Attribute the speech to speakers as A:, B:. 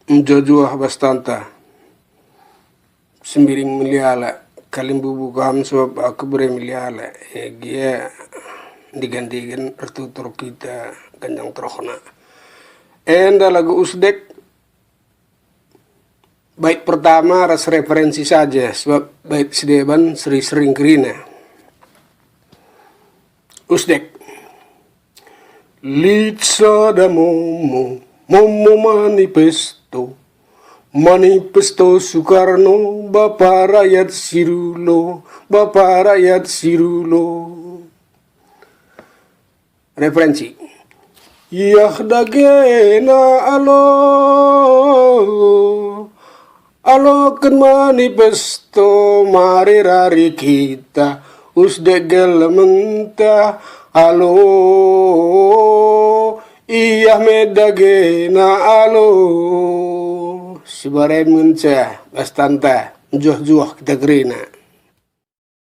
A: Mjojuah bastanta sembiring miliala kalimbubu kam sebab aku beri miliala dia digantikan tertutur kita ganjang terokna enda lagu usdek bait pertama ras referensi saja sebab bait sedeban sering kerina usdek litsa da momo manifesto Soekarno Bapak Rakyat Sirulo referensi Yahdagena alo kan manifesto mari rari kita usdegel mentah alo iya medagena alo sibarem mencah bastanta juh kita gerina